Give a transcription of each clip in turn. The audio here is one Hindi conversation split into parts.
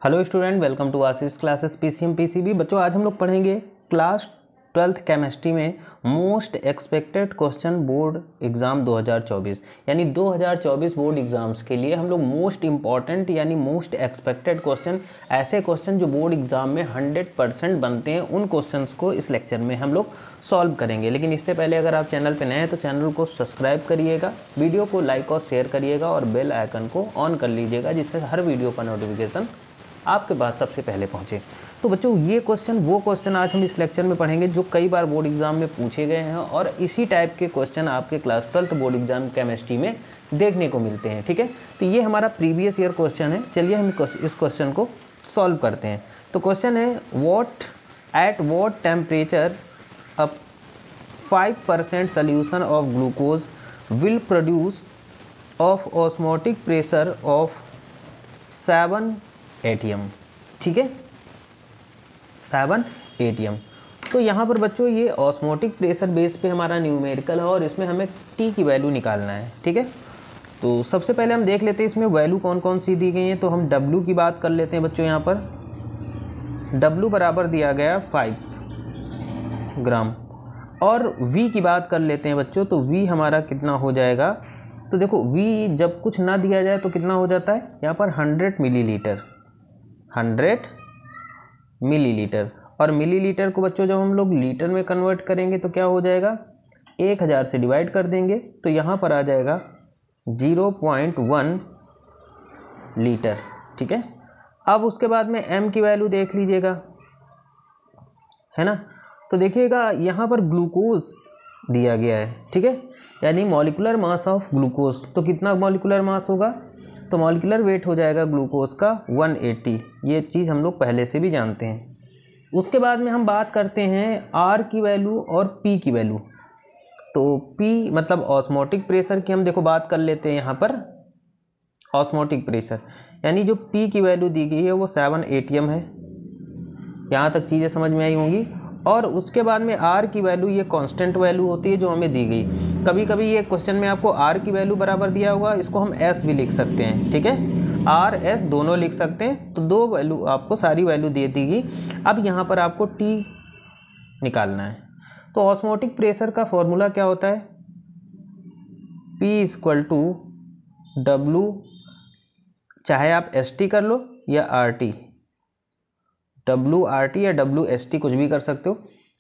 Hello student, welcome to Ashish classes PCM PCB. बच्चों, आज हम लोग पढ़ेंगे क्लास 12th केमिस्ट्री में most expected question board exam 2024 यानी 2024 बोर्ड एग्ज़ाम्स के लिए हम लोग मोस्ट इम्पॉर्टेंट यानी मोस्ट एक्सपेक्टेड क्वेश्चन, ऐसे क्वेश्चन जो बोर्ड एग्ज़ाम में 100% बनते हैं, उन क्वेश्चंस को इस लेक्चर में हम लोग सॉल्व करेंगे। लेकिन इससे पहले अगर आप चैनल पर नए हैं तो चैनल को सब्सक्राइब करिएगा, वीडियो को लाइक और शेयर करिएगा और बेल आइकन को ऑन कर लीजिएगा, जिससे हर वीडियो का नोटिफिकेशन आपके पास सबसे पहले पहुंचे। तो बच्चों, ये वो क्वेश्चन आज हम इस लेक्चर में पढ़ेंगे जो कई बार बोर्ड एग्जाम में पूछे गए हैं और इसी टाइप के क्वेश्चन आपके class 12th board exam chemistry में देखने को मिलते हैं। ठीक है, तो ये हमारा प्रीवियस ईयर क्वेश्चन है। चलिए हम इस क्वेश्चन को सॉल्व करते हैं। तो क्वेश्चन है, at what temperature a 5% solution of glucose will produce of osmotic pressure of 7 ATM। ठीक है, 7 ATM। तो यहाँ पर बच्चों ये ऑस्मोटिक प्रेशर बेस पे हमारा न्यूमेरिकल है और इसमें हमें T की वैल्यू निकालना है। ठीक है, तो सबसे पहले हम देख लेते हैं इसमें वैल्यू कौन कौन सी दी गई हैं। तो हम W की बात कर लेते हैं बच्चों। यहाँ पर W बराबर दिया गया 5 ग्राम और V की बात कर लेते हैं बच्चों। तो V हमारा कितना हो जाएगा, तो देखो V जब कुछ ना दिया जाए तो कितना हो जाता है, यहाँ पर 100 मिलीलीटर, 100 मिलीलीटर। और मिलीलीटर को बच्चों जब हम लोग लीटर में कन्वर्ट करेंगे तो क्या हो जाएगा, 1000 से डिवाइड कर देंगे तो यहाँ पर आ जाएगा 0.1 लीटर। ठीक है, अब उसके बाद में M की वैल्यू देख लीजिएगा, है ना। तो देखिएगा यहाँ पर ग्लूकोज दिया गया है। ठीक है, यानी मॉलिक्यूलर मास ऑफ ग्लूकोज, तो कितना मॉलिक्यूलर मास होगा, तो मॉलिक्यूलर वेट हो जाएगा ग्लूकोज का 180। ये चीज़ हम लोग पहले से भी जानते हैं। उसके बाद में हम बात करते हैं R की वैल्यू और P की वैल्यू। तो P मतलब ऑस्मोटिक प्रेशर की हम देखो बात कर लेते हैं। यहाँ पर ऑस्मोटिक प्रेशर यानी जो P की वैल्यू दी गई है वो 7 ATM है। यहाँ तक चीज़ें समझ में आई होंगी। और उसके बाद में R की वैल्यू, ये कांस्टेंट वैल्यू होती है जो हमें दी गई। कभी कभी ये क्वेश्चन में आपको R की वैल्यू बराबर दिया होगा, इसको हम S भी लिख सकते हैं। ठीक है, R S दोनों लिख सकते हैं। तो दो वैल्यू आपको, सारी वैल्यू दे देगी। अब यहाँ पर आपको T निकालना है। तो ऑस्मोटिक प्रेशर का फॉर्मूला क्या होता है, P = W, चाहे आप ST कर लो या RT, WRT या WST कुछ भी कर सकते हो,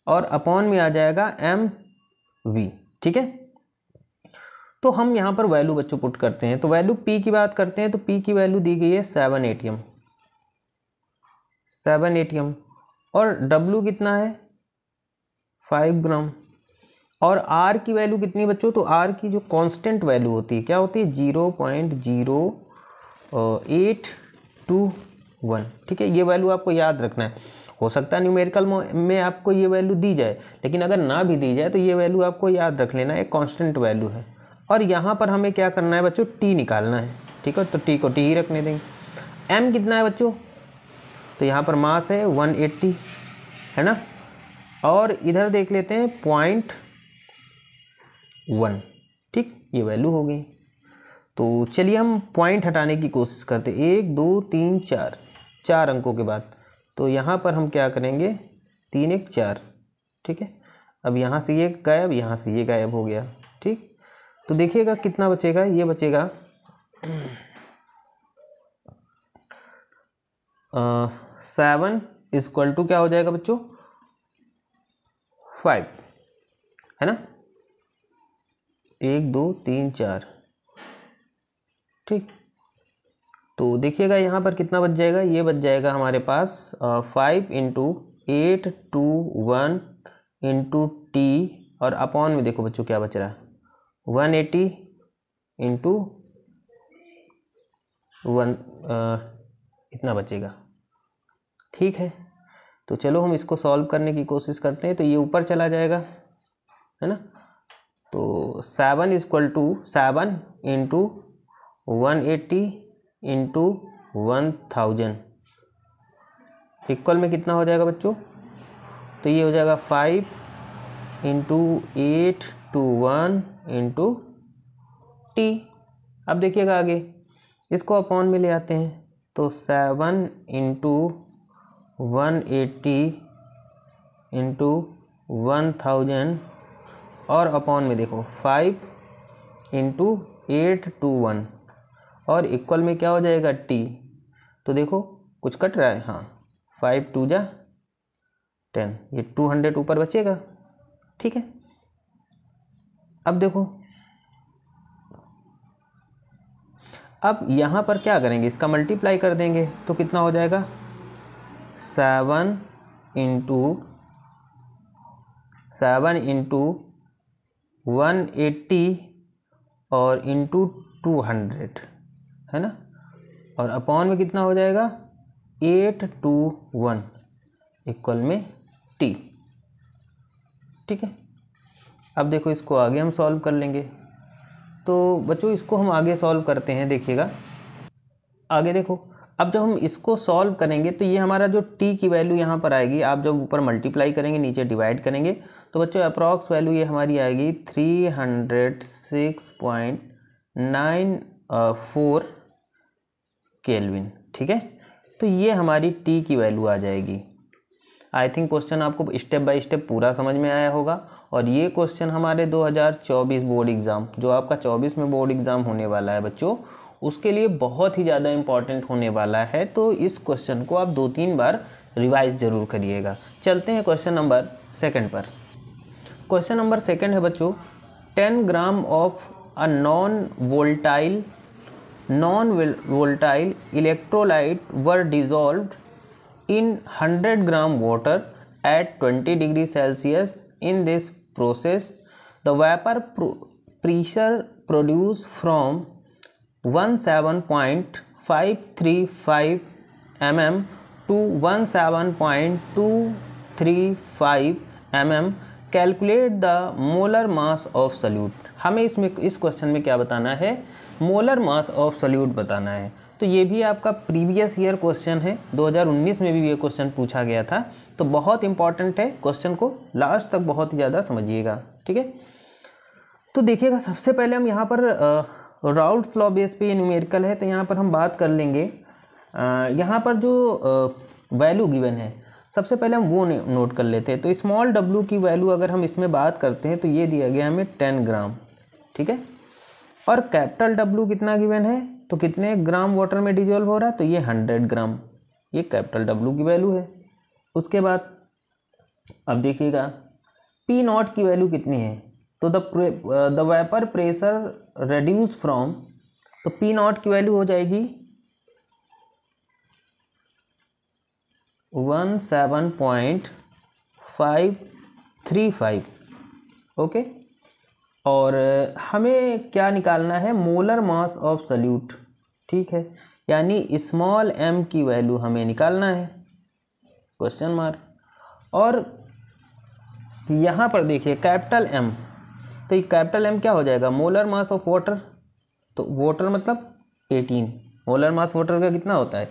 और अपॉन में आ जाएगा MV। ठीक है, तो हम यहाँ पर वैल्यू बच्चों पुट करते हैं। तो वैल्यू P की बात करते हैं। तो P की वैल्यू दी गई है 7 ATM, 7 ATM। और W कितना है, 5 ग्राम। और R की वैल्यू कितनी बच्चों, तो R की जो कांस्टेंट वैल्यू होती है क्या होती है, 0.0821। ठीक है, ये वैल्यू आपको याद रखना है। हो सकता है न्यूमेरिकल में आपको ये वैल्यू दी जाए, लेकिन अगर ना भी दी जाए तो ये वैल्यू आपको याद रख लेना है, एक कांस्टेंट वैल्यू है। और यहाँ पर हमें क्या करना है बच्चों, T निकालना है। ठीक है, तो T को T ही रखने देंगे। M कितना है बच्चों, तो यहाँ पर मास है 180, है ना। और इधर देख लेते हैं 0.1। ठीक, ये वैल्यू हो गई। तो चलिए हम पॉइंट हटाने की कोशिश करते हैं। 1 2 3 4, 4 अंकों के बाद। तो यहाँ पर हम क्या करेंगे, 3 1 4। ठीक है, अब यहाँ से ये गायब, यहाँ से ये गायब हो गया। ठीक, तो देखिएगा कितना बचेगा, ये बचेगा 7 = क्या हो जाएगा बच्चों, 5, है ना। 1 2 3 4। ठीक, तो देखिएगा यहाँ पर कितना बच जाएगा, ये बच जाएगा हमारे पास 5 × 821 × T, और अपॉन में देखो बच्चों क्या बच रहा है, 180 × 1, इतना बचेगा। ठीक है, तो चलो हम इसको सॉल्व करने की कोशिश करते हैं। तो ये ऊपर चला जाएगा, है ना। तो 7 = 7 × 180 × 1000 इक्वल में कितना हो जाएगा बच्चों, तो ये हो जाएगा 5 × 821 × T। अब देखिएगा आगे, इसको अपॉन में ले आते हैं। तो 7 इंटू 180 इंटू 1000 और अपॉन में देखो 5 इंटू 821 और इक्वल में क्या हो जाएगा t। तो देखो कुछ कट रहा है, हाँ 5 2 जा 10, ये 200 ऊपर बचेगा। ठीक है, अब देखो, अब यहाँ पर क्या करेंगे, इसका मल्टीप्लाई कर देंगे तो कितना हो जाएगा 7 इंटू 180 और इंटू 200 है ना, और अपॉन में कितना हो जाएगा 821 इक्वल में t। ठीक है, अब देखो इसको आगे हम सॉल्व कर लेंगे। तो बच्चों इसको हम आगे सॉल्व करते हैं, देखिएगा आगे देखो। अब जब हम इसको सॉल्व करेंगे तो ये हमारा जो t की वैल्यू यहाँ पर आएगी, आप जब ऊपर मल्टीप्लाई करेंगे नीचे डिवाइड करेंगे तो बच्चों अप्रॉक्स वैल्यू ये हमारी आएगी 306.94 केल्विन। ठीक है, तो ये हमारी t की वैल्यू आ जाएगी। आई थिंक क्वेश्चन आपको स्टेप बाय स्टेप पूरा समझ में आया होगा। और ये क्वेश्चन हमारे 2024 बोर्ड एग्ज़ाम, जो आपका 24 में बोर्ड एग्ज़ाम होने वाला है बच्चों, उसके लिए बहुत ही ज़्यादा इम्पॉर्टेंट होने वाला है। तो इस क्वेश्चन को आप 2-3 बार रिवाइज ज़रूर करिएगा। चलते हैं क्वेश्चन नंबर 2 पर। क्वेश्चन नंबर 2 है बच्चों, 10 ग्राम of a non volatile electrolyte were dissolved in 100 gram water at 20 degrees Celsius. In this process, the vapor pressure produced from 17.535 mm to 17.235 mm. Calculate the molar mass of solute. हमें इसमें इस क्वेश्चन में क्या बताना है, मोलर मास ऑफ सोल्यूट बताना है। तो ये भी आपका प्रीवियस ईयर क्वेश्चन है, 2019 में भी ये क्वेश्चन पूछा गया था। तो बहुत इंपॉर्टेंट है, क्वेश्चन को लास्ट तक बहुत ही ज़्यादा समझिएगा। ठीक है, तो देखिएगा सबसे पहले हम यहाँ पर राउल्ट्स लॉ बेस पे ये न्यूमेरिकल है, तो यहाँ पर हम बात कर लेंगे। यहाँ पर जो वैल्यू गिवन है सबसे पहले हम वो नोट कर लेते हैं। तो स्मॉल w की वैल्यू अगर हम इसमें बात करते हैं तो ये दिया गया हमें 10 ग्राम। ठीक है, और कैपिटल W कितना गिवन है, तो कितने ग्राम वाटर में डिजोल्व हो रहा है, तो ये 100 ग्राम, ये कैपिटल W की वैल्यू है। उसके बाद अब देखिएगा P0 की वैल्यू कितनी है, तो the vapour pressure reduce from, तो P0 की वैल्यू हो जाएगी 17.535। ओके, और हमें क्या निकालना है, मोलर मास ऑफ सोल्यूट। ठीक है, यानी स्मॉल m की वैल्यू हमें निकालना है, क्वेश्चन मार्क। और यहाँ पर देखिए कैपिटल M, तो ये कैपिटल M क्या हो जाएगा, मोलर मास ऑफ वाटर। तो वाटर मतलब 18, मोलर मास वाटर का कितना होता है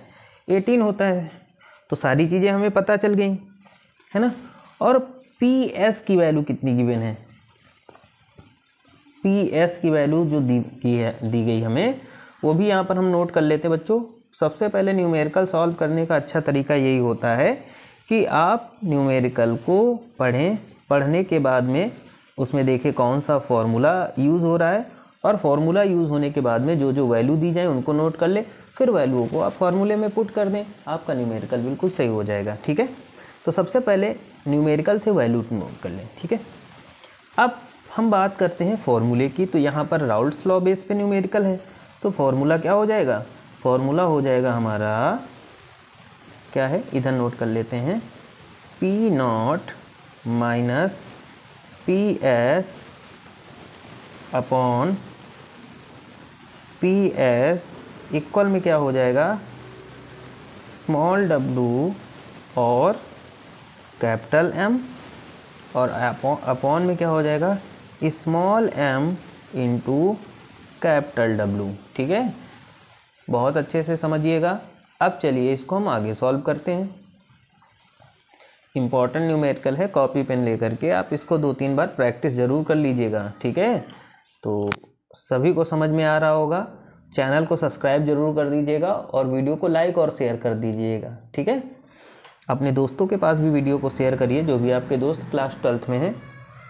18 होता है। तो सारी चीज़ें हमें पता चल गई है ना। और PS की वैल्यू कितनी गिवन है, PS की वैल्यू जो दी गई हमें, वो भी यहाँ पर हम नोट कर लेते हैं बच्चों। सबसे पहले न्यूमेरिकल सॉल्व करने का अच्छा तरीका यही होता है कि आप न्यूमेरिकल को पढ़ने के बाद में उसमें देखें कौन सा फॉर्मूला यूज़ हो रहा है, और फॉर्मूला यूज़ होने के बाद में जो जो वैल्यू दी जाए उनको नोट कर ले, फिर वैल्यूओं को आप फॉर्मूले में पुट कर दें, आपका न्यूमेरिकल बिल्कुल सही हो जाएगा। ठीक है, तो सबसे पहले न्यूमेरिकल से वैल्यू नोट कर लें। ठीक है, अब हम बात करते हैं फॉर्मूले की। तो यहाँ पर राउल्ट्स लॉ बेस पे न्यूमेरिकल है, तो फॉर्मूला क्या हो जाएगा, फॉर्मूला हो जाएगा हमारा क्या है, इधर नोट कर लेते हैं, P0 minus PS upon PS equal में क्या हो जाएगा, स्मॉल w और कैपिटल M, और अपॉन में क्या हो जाएगा, small m into capital W। ठीक है, बहुत अच्छे से समझिएगा। अब चलिए इसको हम आगे सॉल्व करते हैं। इम्पॉर्टेंट न्यूमेरिकल है, कॉपी पेन लेकर के आप इसको 2-3 बार प्रैक्टिस ज़रूर कर लीजिएगा। ठीक है, तो सभी को समझ में आ रहा होगा। चैनल को सब्सक्राइब जरूर कर दीजिएगा और वीडियो को लाइक और शेयर कर दीजिएगा, ठीक है। अपने दोस्तों के पास भी वीडियो को शेयर करिए, जो भी आपके दोस्त क्लास 12th में हैं,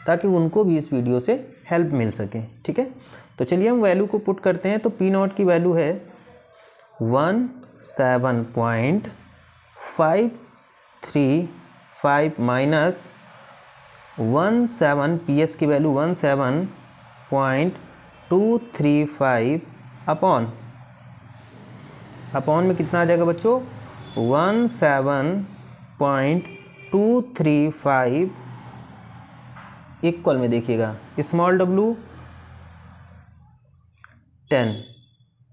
ताकि उनको भी इस वीडियो से हेल्प मिल सके, ठीक है। तो चलिए हम वैल्यू को पुट करते हैं। तो पी नॉट की वैल्यू है 17.535 माइनस 17, पी एस की वैल्यू 17.235 अपॉन में कितना आ जाएगा बच्चों, 17.235 इक्वल में देखिएगा स्मॉल w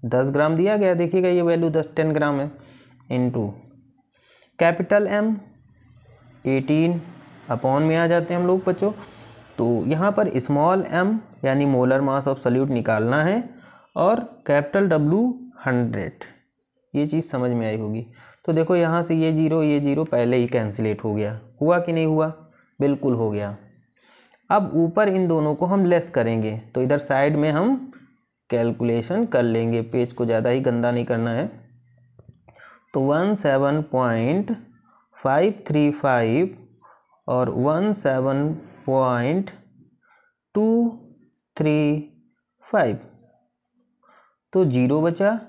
10 ग्राम दिया गया, देखिएगा ये वैल्यू 10 ग्राम है, इनटू कैपिटल M 18 अपॉन में आ जाते हैं हम लोग बच्चों। तो यहाँ पर स्मॉल m यानी मोलर मास ऑफ सॉल्यूट निकालना है और कैपिटल W 100, ये चीज़ समझ में आई होगी। तो देखो यहाँ से ये जीरो पहले ही कैंसिलेट हो गया, हुआ कि नहीं हुआ, बिल्कुल हो गया। अब ऊपर इन दोनों को हम लेस करेंगे, तो इधर साइड में हम कैलकुलेशन कर लेंगे, पेज को ज़्यादा ही गंदा नहीं करना है। तो 17.535 और 17.235, तो जीरो बचा,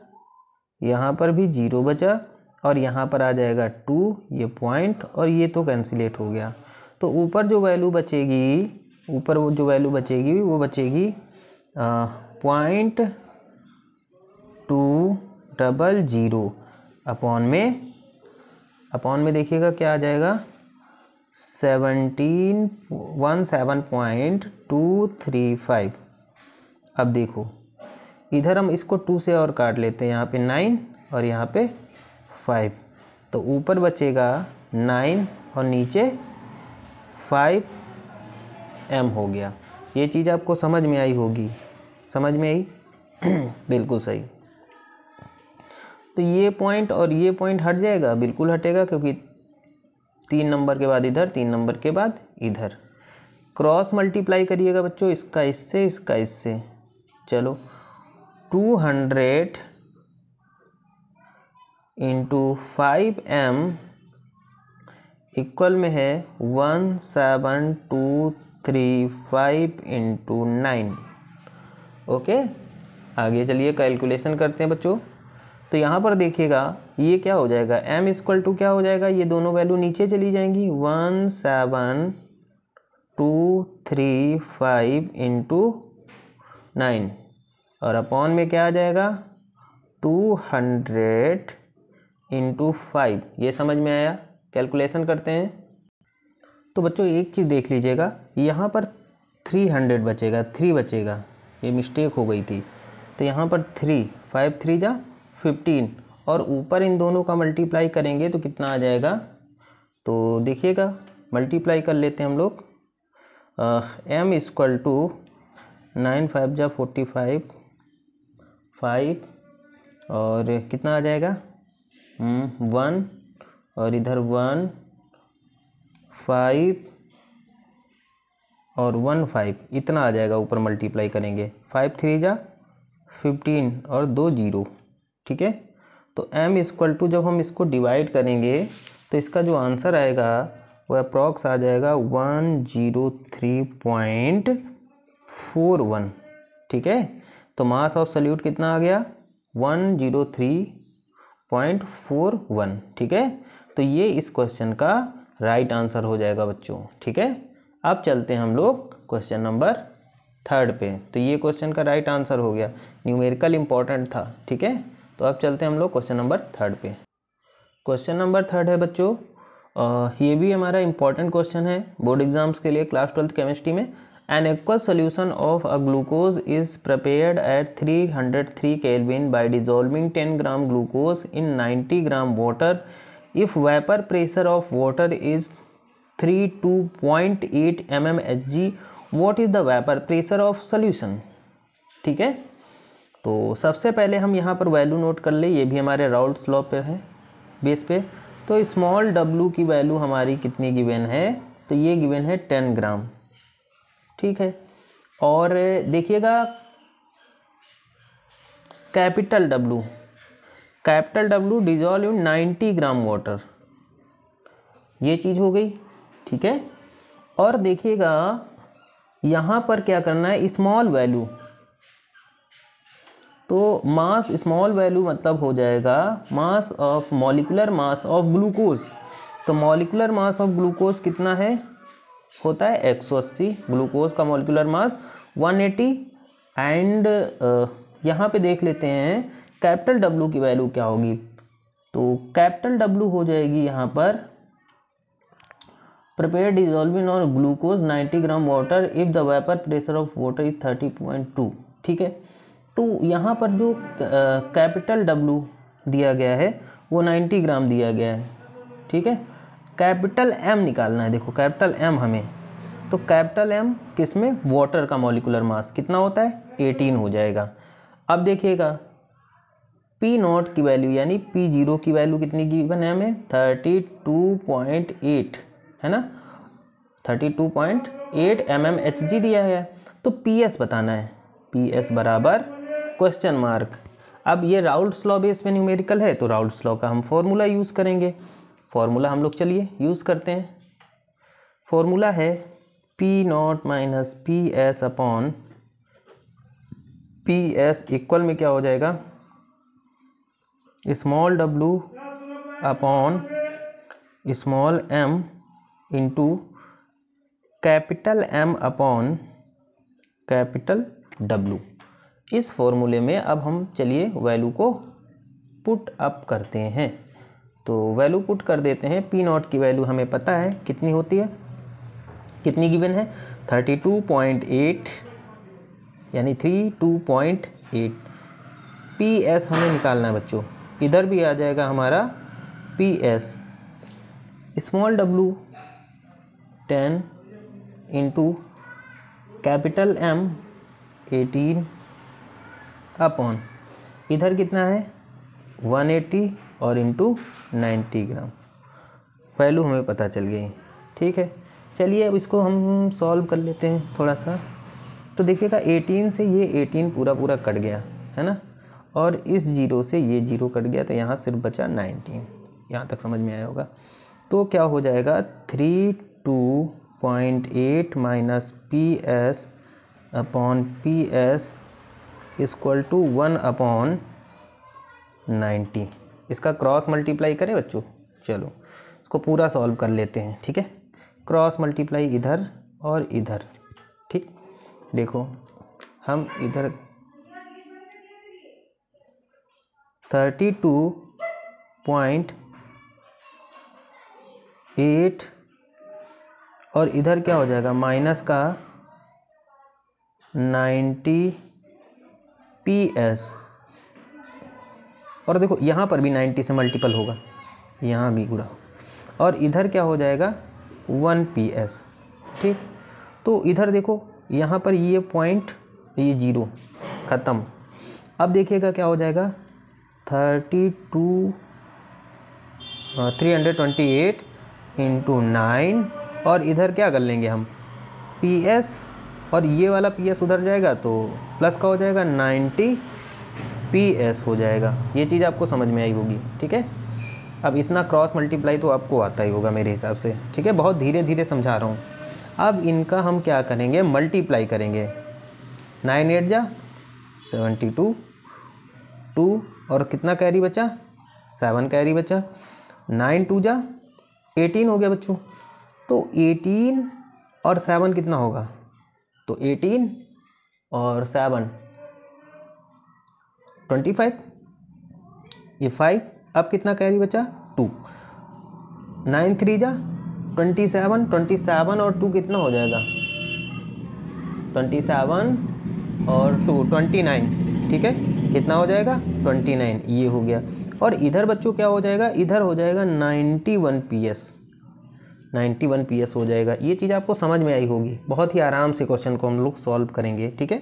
यहाँ पर भी जीरो बचा और यहाँ पर आ जाएगा 2, ये पॉइंट और ये तो कैंसिलेट हो गया। तो ऊपर जो वैल्यू बचेगी, वो बचेगी 0.200 अपॉन में देखिएगा क्या आ जाएगा 17.235। अब देखो इधर हम इसको 2 से और काट लेते हैं, यहाँ पे 9 और यहाँ पे 5, तो ऊपर बचेगा 9 और नीचे 5m हो गया। ये चीज़ आपको समझ में आई होगी, समझ में आई बिल्कुल सही। तो ये पॉइंट और ये पॉइंट हट जाएगा, बिल्कुल हटेगा, क्योंकि 3 नंबर के बाद इधर, 3 नंबर के बाद इधर। क्रॉस मल्टीप्लाई करिएगा बच्चों, इसका इससे, इसका इससे। चलो 200 इंटू 5m इक्वल में है 17.235 इंटू 9। ओके, आगे चलिए कैलकुलेशन करते हैं बच्चों। तो यहाँ पर देखिएगा ये क्या हो जाएगा, m इक्वल टू क्या हो जाएगा, ये दोनों वैल्यू नीचे चली जाएंगी, 17.235 इंटू 9 और अपॉन में क्या आ जाएगा 200 इंटू 5। ये समझ में आया, कैलकुलेशन करते हैं। तो बच्चों एक चीज़ देख लीजिएगा, यहाँ पर 300 बचेगा, 3 बचेगा, ये मिस्टेक हो गई थी। तो यहाँ पर 3, 5 3 जा 15 और ऊपर इन दोनों का मल्टीप्लाई करेंगे तो कितना आ जाएगा, तो देखिएगा मल्टीप्लाई कर लेते हैं हम लोग। m इक्वल टू 9 5 जा 45, 5 और कितना आ जाएगा 1 और इधर 1 5 और 1 5, इतना आ जाएगा ऊपर मल्टीप्लाई करेंगे। 5 3 जा 15 और 2 0, ठीक है। तो m इक्वल टू जब हम इसको डिवाइड करेंगे तो इसका जो आंसर आएगा वो अप्रॉक्स आ जाएगा 103.41, ठीक है। तो मास ऑफ सॉल्यूट कितना आ गया 103.41, ठीक है। तो ये इस क्वेश्चन का राइट आंसर हो जाएगा बच्चों, ठीक है। अब चलते हैं हम लोग क्वेश्चन नंबर 3 पे। तो ये क्वेश्चन का राइट आंसर हो गया, न्यूमेरिकल इंपॉर्टेंट था, ठीक है। तो अब चलते हैं हम लोग क्वेश्चन नंबर 3 पे। क्वेश्चन नंबर 3 है बच्चों, ये भी हमारा इंपॉर्टेंट क्वेश्चन है बोर्ड एग्जाम्स के लिए क्लास 12th केमिस्ट्री में। An aqueous solution of a glucose is prepared at 303 kelvin by dissolving 10 gram glucose in 90 gram water if vapour pressure of water is 32.8 mmHg, what is the vapour pressure of solution, ठीक है। तो सबसे पहले हम यहाँ पर वैल्यू नोट कर ले, ये भी हमारे राउल्ट्स लॉ पे है बेस पे। तो स्मॉल w की वैल्यू हमारी कितनी गिवन है, तो ये गिवन है 10 ग्राम, ठीक है। और देखिएगा capital W dissolve in 90 gram water, ये चीज़ हो गई, ठीक है। और देखिएगा यहाँ पर क्या करना है, स्मॉल वैल्यू, तो मास स्मॉल वैल्यू मतलब हो जाएगा mass of molecular mass of glucose. तो मॉलिक्यूलर मास ऑफ ग्लूकोज कितना है, होता है 180, ग्लूकोज का मॉलिक्यूलर मास 180। एंड यहाँ पे देख लेते हैं कैपिटल डब्लू की वैल्यू क्या होगी। तो कैपिटल डब्लू हो जाएगी यहाँ पर prepare dissolving on glucose 90 gram water if the vapour pressure of water is 30.2, ठीक है। तो यहाँ पर जो कैपिटल डब्लू दिया गया है वो 90 ग्राम दिया गया है, ठीक है। कैपिटल एम निकालना है, देखो कैपिटल एम हमें, तो कैपिटल एम किसमें, वाटर का मॉलिक्यूलर मास कितना होता है 18 हो जाएगा। अब देखिएगा पी नॉट की वैल्यू यानी पी जीरो की वैल्यू कितनी गिवन है हमें, 32.8 है ना, 32.8 mmHg दिया है। तो पी एस बताना है, पी एस बराबर क्वेश्चन मार्क। अब ये राउल्ट्स लॉ बेस पे न्यूमेरिकल है तो राउल्ट्स लॉ का हम फॉर्मूला यूज़ करेंगे। फॉर्मूला हम लोग चलिए यूज़ करते हैं। फॉर्मूला है P not minus P S upon P S equal में क्या हो जाएगा, small W upon small M into capital M upon capital W. इस फॉर्मूले में अब हम चलिए वैल्यू को पुट अप करते हैं। तो वैल्यू पुट कर देते हैं। पी नॉट की वैल्यू हमें पता है कितनी होती है, कितनी गिवन है 32.8 यानी 32.8। पी एस हमें निकालना है बच्चों, इधर भी आ जाएगा हमारा P S, small W 10 into capital M 18 upon इधर कितना है 180 और इंटू 90 ग्राम। वैल्यू हमें पता चल गई, ठीक है। चलिए अब इसको हम सॉल्व कर लेते हैं थोड़ा सा। तो देखिएगा 18 से ये 18 पूरा पूरा कट गया है ना, और इस जीरो से ये जीरो कट गया, तो यहाँ सिर्फ बचा 19। यहाँ तक समझ में आया होगा। तो क्या हो जाएगा 32.8 minus P S upon P S equal to 1 upon 90। इसका क्रॉस मल्टीप्लाई करें बच्चों, चलो इसको पूरा सॉल्व कर लेते हैं, ठीक है। क्रॉस मल्टीप्लाई इधर और इधर, ठीक। देखो हम इधर 32.8 और इधर क्या हो जाएगा माइनस का 90 पी एस, और देखो यहाँ पर भी 90 से मल्टीपल होगा, यहाँ भी गुणा, और इधर क्या हो जाएगा 1 पी एस, ठीक। तो इधर देखो यहाँ पर ये पॉइंट, ये जीरो ख़त्म। अब देखिएगा क्या हो जाएगा 328 इंटू 9, और इधर क्या कर लेंगे हम पी एस, और ये वाला पी एस उधर जाएगा तो प्लस का हो जाएगा 90 पी एस हो जाएगा। ये चीज़ आपको समझ में आई होगी, ठीक है। अब इतना क्रॉस मल्टीप्लाई तो आपको आता ही होगा मेरे हिसाब से, ठीक है। बहुत धीरे धीरे समझा रहा हूँ। अब इनका हम क्या करेंगे, मल्टीप्लाई करेंगे। 9 8 जा 72, 2 और कितना कैरी बचा 7 कैरी बचा, 9 2 जा 18 हो गया बच्चों। तो 18 और 7 कितना होगा, तो 18 और 7 25, ये 5। अब कितना कैरी बचा 2, 9 3 जा 27, 27 और 2 कितना हो जाएगा 27 और 2 29, ठीक है। कितना हो जाएगा 29, ये हो गया। और इधर बच्चों क्या हो जाएगा, इधर हो जाएगा 91 पी एस, 91 पी एस हो जाएगा। ये चीज़ आपको समझ में आई होगी। बहुत ही आराम से क्वेश्चन को हम लोग सॉल्व करेंगे, ठीक है।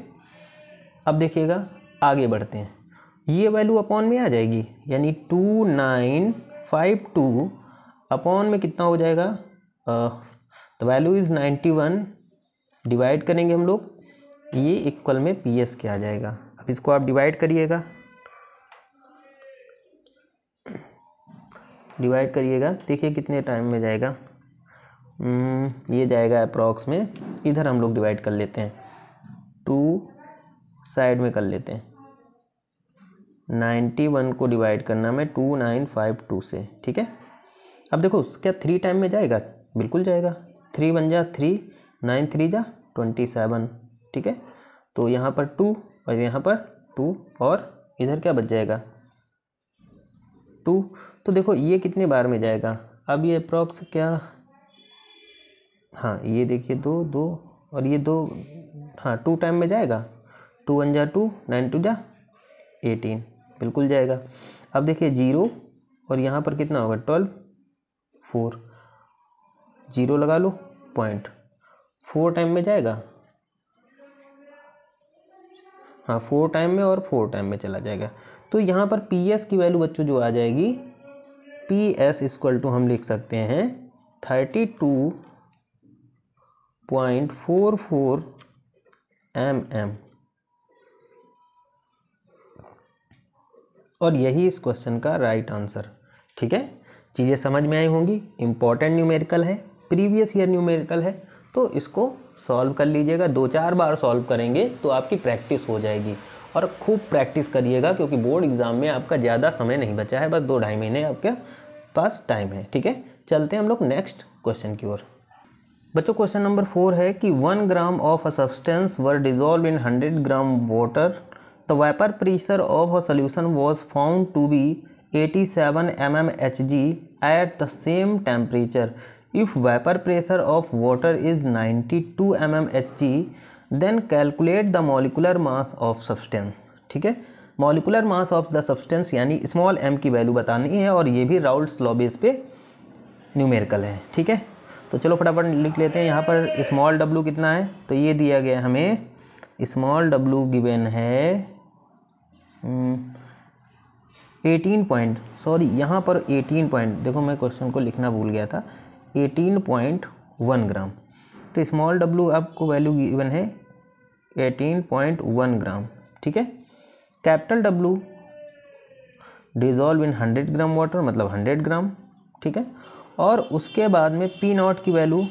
अब देखिएगा आगे बढ़ते हैं। ये वैल्यू अपॉन में आ जाएगी, यानी 2952 अपॉन में कितना हो जाएगा, तो वैल्यू इज़ 91, डिवाइड करेंगे हम लोग, ये इक्वल में पी एस के आ जाएगा। अब इसको आप डिवाइड करिएगा, डिवाइड करिएगा, देखिए कितने टाइम में जाएगा। ये जाएगा अप्रॉक्स में, इधर हम लोग डिवाइड कर लेते हैं, 2 साइड में कर लेते हैं। 91 को डिवाइड करना में 2952 से, ठीक है। अब देखो क्या 3 टाइम में जाएगा, बिल्कुल जाएगा। 3 बन जा 3, 9 3 जा 27, ठीक है। तो यहाँ पर 2 और यहाँ पर 2 और इधर क्या बच जाएगा 2। तो देखो ये कितने बार में जाएगा, अब ये अप्रॉक्स क्या, हाँ ये देखिए 2 2 और ये 2, हाँ 2 टाइम में जाएगा। 2 1 जा 2, 9 2 जा 18, बिल्कुल जाएगा। अब देखिए 0 और यहाँ पर कितना होगा 12, 4, 0 लगा लो पॉइंट, 4 टाइम में जाएगा, हाँ 4 टाइम में और 4 टाइम में चला जाएगा। तो यहाँ पर PS की वैल्यू बच्चों जो आ जाएगी, PS इक्वल टू हम लिख सकते हैं 32.44 mm। और यही इस क्वेश्चन का राइट आंसर, ठीक है। चीज़ें समझ में आई होंगी। इम्पॉर्टेंट न्यूमेरिकल है, प्रीवियस ईयर न्यूमेरिकल है, तो इसको सॉल्व कर लीजिएगा। 2-4 बार सॉल्व करेंगे तो आपकी प्रैक्टिस हो जाएगी, और खूब प्रैक्टिस करिएगा क्योंकि बोर्ड एग्ज़ाम में आपका ज़्यादा समय नहीं बचा है, बस 2-2.5 महीने आपके पास टाइम है, ठीक है। चलते हैं हम लोग नेक्स्ट क्वेश्चन की ओर। बच्चों क्वेश्चन नंबर 4 है कि 1 gram of a substance were dissolve in 100 gram water, the vapour pressure of a solution was found to be 87 mmHg at the same temperature. If vapor pressure of water is 92 mmHg, then calculate the molecular mass of substance, ठीक है। Molecular mass of the substance यानी स्मॉल m की वैल्यू बतानी है, और ये भी राउल्ट्स लॉ बेस पे न्यूमेरिकल है, ठीक है। तो चलो फटाफट लिख लेते हैं। यहाँ पर स्मॉल w कितना है, तो ये दिया गया हमें, स्मॉल w गिवन है 18 पॉइंट, सॉरी यहाँ पर 18 पॉइंट, देखो मैं क्वेश्चन को लिखना भूल गया था, 18.1 ग्राम। तो स्मॉल w आपको वैल्यू गिवन है 18.1 ग्राम, ठीक है। Capital W dissolve in 100 gram water, मतलब 100 ग्राम, ठीक है। और उसके बाद में P0 की वैल्यू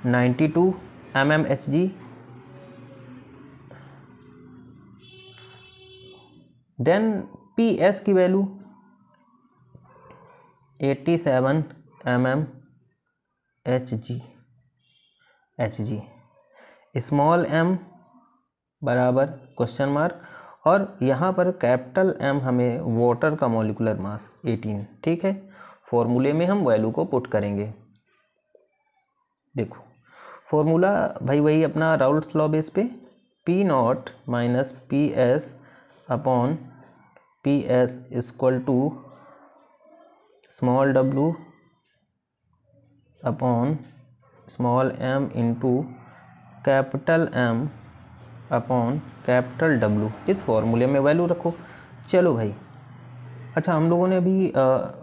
92 mmHg, देन PS की वैल्यू 87 mmHg, स्मॉल m बराबर क्वेश्चन मार्क, और यहाँ पर कैपिटल M हमें वाटर का मॉलिकुलर मास 18, ठीक है। फॉर्मूले में हम वैल्यू को पुट करेंगे। देखो फॉर्मूला भाई वही अपना राउल्ट्स लॉ बेस पे, P0 minus PS upon PS equal to small w upon small m into capital M upon capital W। इस फॉर्मूले में वैल्यू रखो। चलो भाई, अच्छा हम लोगों ने अभी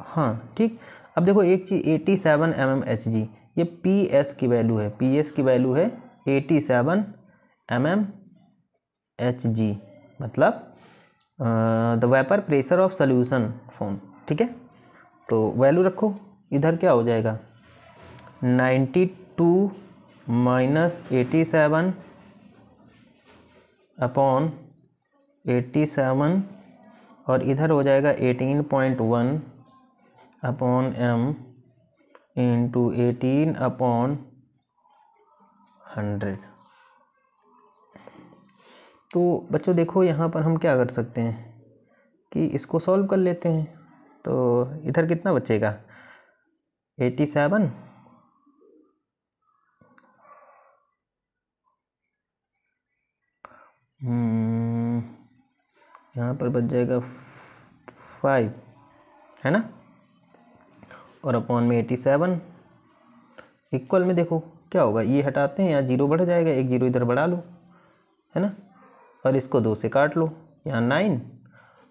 हाँ ठीक। अब देखो एक चीज़ 87 mmHg, ये PS की वैल्यू है, PS की वैल्यू है 87 mmHg, मतलब the vapour pressure of solution form, ठीक है। तो वैल्यू रखो, इधर क्या हो जाएगा 92 माइनस 87 अपॉन 87, और इधर हो जाएगा 18.1 अपॉन m इंटू 18 अपॉन 100। तो बच्चों देखो यहाँ पर हम क्या कर सकते हैं कि इसको सॉल्व कर लेते हैं। तो इधर कितना बचेगा 87, यहाँ पर बच जाएगा 5, है ना, और अपॉन में 87 इक्वल में देखो क्या होगा, ये हटाते हैं, यहाँ 0 बढ़ जाएगा, एक 0 इधर बढ़ा लो, है ना, और इसको 2 से काट लो, यहाँ 9,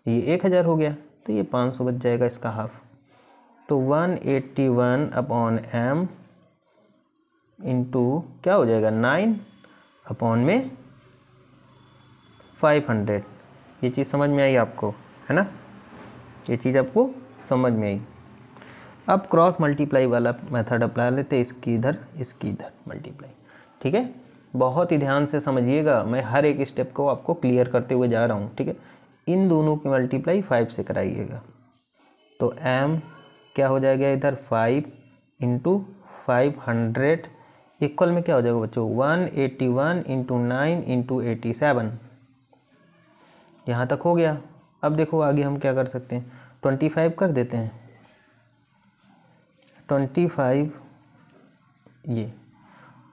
ये 1000 हो गया, तो ये 500 बच जाएगा, इसका हाफ। तो 181 अपॉन m इंटू क्या हो जाएगा 9 अपॉन में 500। ये चीज़ समझ में आई आपको, है ना, ये चीज़ आपको समझ में आई। अब क्रॉस मल्टीप्लाई वाला मेथड अप्लाई लेते हैं, इसकी इधर मल्टीप्लाई। ठीक है, बहुत ही ध्यान से समझिएगा, मैं हर एक स्टेप को आपको क्लियर करते हुए जा रहा हूँ। ठीक है, इन दोनों की मल्टीप्लाई 5 से कराइएगा, तो m क्या हो जाएगा इधर 5 इंटू 500 इक्वल में क्या हो जाएगा बच्चों 181 इंटू 9 इंटू 87। यहाँ तक हो गया। अब देखो आगे हम क्या कर सकते हैं, 25 कर देते हैं, 25 ये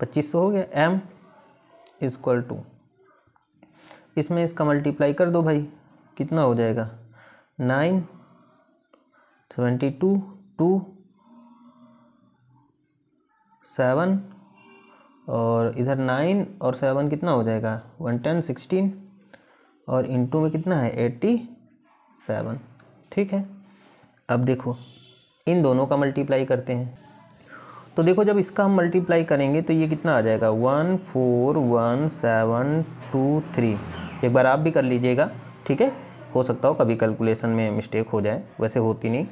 2500 हो गया। m इक्वल टू, इसमें इसका मल्टीप्लाई कर दो भाई, कितना हो जाएगा 9 72 2 7 और इधर 9 और 7 कितना हो जाएगा 110 16 और इंटू में कितना है 87। ठीक है, अब देखो इन दोनों का मल्टीप्लाई करते हैं, तो देखो जब इसका हम मल्टीप्लाई करेंगे तो ये कितना आ जाएगा 14172 एक बार आप भी कर लीजिएगा। ठीक है, हो सकता हो कभी कैलकुलेशन में मिस्टेक हो जाए, वैसे होती नहीं,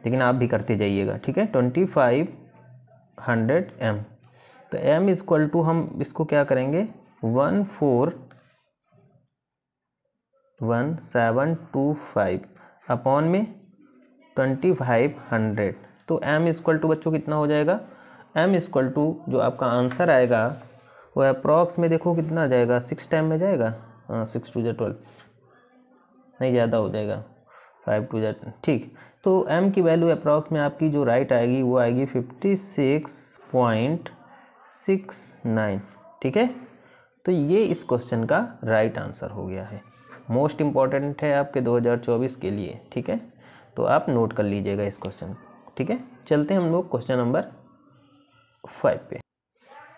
लेकिन आप भी करते जाइएगा। ठीक है, 2500 m, तो m इक्वल टू हम इसको क्या करेंगे 141,725 अपॉन में 2500, तो m इक्वल टू बच्चों कितना हो जाएगा, m इक्वल टू जो आपका आंसर आएगा वो अप्रॉक्स में देखो कितना आ जाएगा 6 टाइम में जाएगा, 6 2 12 नहीं ज़्यादा हो जाएगा 5 2 ठीक। तो m की वैल्यू अप्रॉक्स में आपकी जो राइट आएगी वो आएगी 56.69। ठीक है, तो ये इस क्वेश्चन का राइट आंसर हो गया है। मोस्ट इम्पॉर्टेंट है आपके 2024 के लिए। ठीक है, तो आप नोट कर लीजिएगा इस क्वेश्चन। ठीक है, चलते हैं हम लोग क्वेश्चन नंबर 5 पे।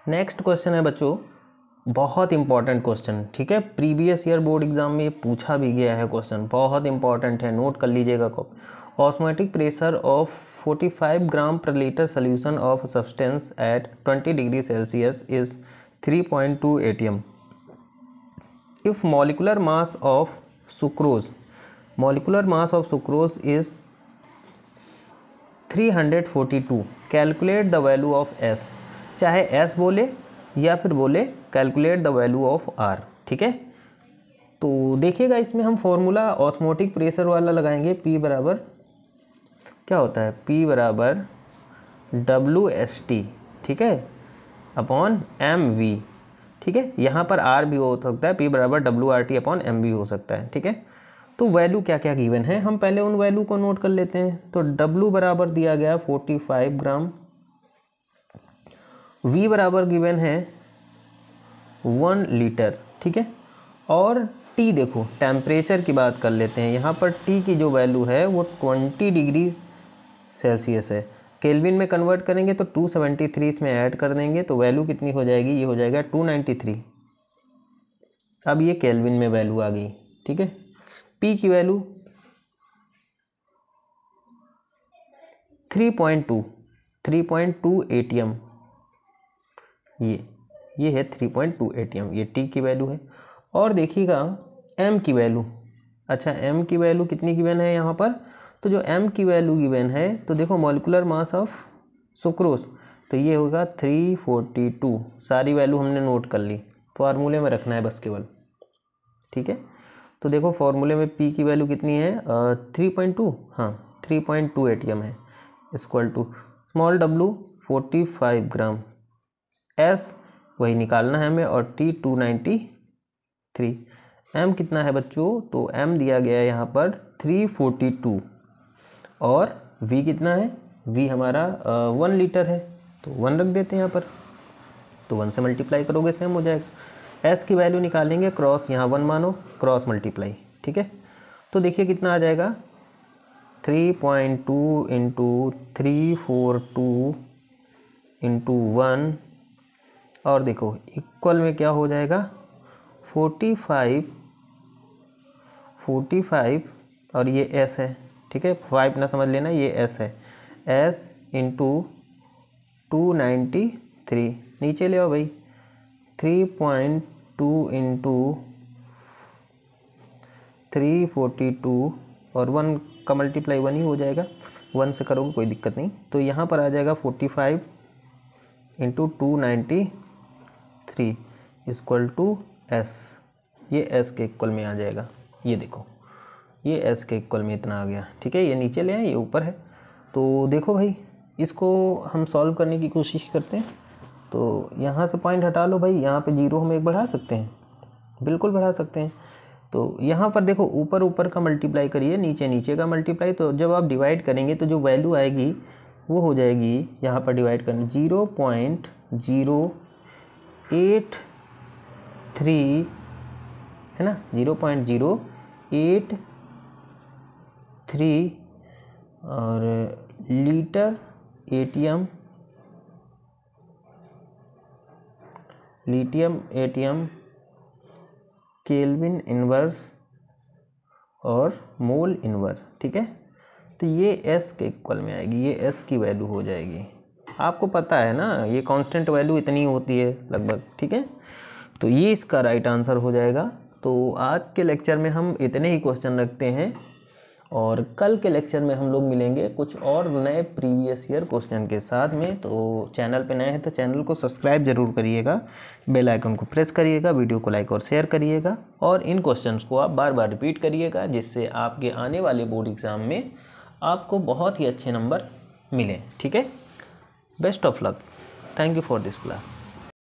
नेक्स्ट क्वेश्चन है बच्चों बहुत इंपॉर्टेंट क्वेश्चन। ठीक है, प्रीवियस ईयर बोर्ड एग्जाम में ये पूछा भी गया है क्वेश्चन, बहुत इंपॉर्टेंट है, नोट कर लीजिएगा। ऑस्मोटिक प्रेशर ऑफ 45 ग्राम पर litre solution of substance eight 20 degree Celsius is 3.2 atm if molecular mass of sucrose is 342, calculate the value of s। चाहे s बोले या फिर बोले calculate the value of r। ठीक है, तो देखिएगा इसमें हम फॉर्मूला ऑस्मोटिक प्रेशर वाला लगाएंगे, P बराबर क्या होता है, P बराबर WST। ठीक है, अपॉन MV। ठीक है, यहाँ पर R भी हो सकता है, P बराबर WRT अपॉन MV हो सकता है। ठीक है, तो वैल्यू क्या क्या गिवन है हम पहले उन वैल्यू को नोट कर लेते हैं। तो W बराबर दिया गया 45 ग्राम, V बराबर गिवन है 1 लीटर। ठीक है, और T देखो टेम्परेचर की बात कर लेते हैं, यहाँ पर T की जो वैल्यू है वो 20 डिग्री सेल्सियस है, केल्विन में कन्वर्ट करेंगे तो 273 इसमें ऐड कर देंगे तो वैल्यू कितनी हो जाएगी, ये हो जाएगा 293। अब ये केल्विन में वैल्यू आ गई। ठीक है, P की वैल्यू 3.2 atm, ये है 3.2 atm, ये T की वैल्यू है। और देखिएगा M की वैल्यू, अच्छा M की वैल्यू कितनी गिवन है यहाँ पर, तो जो M की वैल्यू गिवन है तो देखो मॉलिक्यूलर मास ऑफ सुक्रोज, तो ये होगा 342। सारी वैल्यू हमने नोट कर ली, फार्मूले में रखना है बस केवल। ठीक है, तो देखो फार्मूले में P की वैल्यू कितनी है 3.2, हाँ 3.2 atm है, equal to small w 45 gram, S वही निकालना है हमें, और T 293। M कितना है बच्चों, तो M दिया गया है यहाँ पर 342 और V कितना है, V हमारा 1 लीटर है, तो 1 रख देते हैं यहाँ पर, तो 1 से मल्टीप्लाई करोगे सेम हो जाएगा। S की वैल्यू निकालेंगे, क्रॉस यहाँ 1 मानो, क्रॉस मल्टीप्लाई। ठीक है, तो देखिए कितना आ जाएगा 3.2 इंटू 342 इंटू 1, और देखो इक्वल में क्या हो जाएगा 45 और ये S है। ठीक है, 5 ना समझ लेना, ये S है, S इंटू 293, नीचे ले आओ भाई, 3.2 इंटू 342 और 1 का मल्टीप्लाई 1 ही हो जाएगा, 1 से करोगे कोई दिक्कत नहीं। तो यहाँ पर आ जाएगा 45 इंटू 293 इक्वल टू एस, ये एस के इक्वल में आ जाएगा। ये देखो ये एस के इक्वल में इतना आ गया, ठीक है। ये नीचे ले आए, ये ऊपर है। तो देखो भाई इसको हम सॉल्व करने की कोशिश करते हैं। तो यहाँ से पॉइंट हटा लो भाई, यहाँ पे 0 हम एक बढ़ा सकते हैं, बिल्कुल बढ़ा सकते हैं। तो यहाँ पर देखो ऊपर ऊपर का मल्टीप्लाई करिए, नीचे नीचे का मल्टीप्लाई। तो जब आप डिवाइड करेंगे तो जो वैल्यू आएगी वो हो जाएगी, यहाँ पर डिवाइड करना 0.083 है ना, 0.083 और लीटर लिथियम केल्विन इन्वर्स और मोल इन्वर्स, ठीक है। तो ये एस के इक्वल में आएगी, ये एस की वैल्यू हो जाएगी। आपको पता है ना ये कांस्टेंट वैल्यू इतनी होती है लगभग, ठीक है। तो ये इसका राइट आंसर हो जाएगा। तो आज के लेक्चर में हम इतने ही क्वेश्चन रखते हैं और कल के लेक्चर में हम लोग मिलेंगे कुछ और नए प्रीवियस ईयर क्वेश्चन के साथ में। तो चैनल पे नए हैं तो चैनल को सब्सक्राइब जरूर करिएगा, बेल आइकन को प्रेस करिएगा, वीडियो को लाइक और शेयर करिएगा और इन क्वेश्चंस को आप बार बार रिपीट करिएगा, जिससे आपके आने वाले बोर्ड एग्ज़ाम में आपको बहुत ही अच्छे नंबर मिलें, ठीक है। Best of luck, thank you for this class.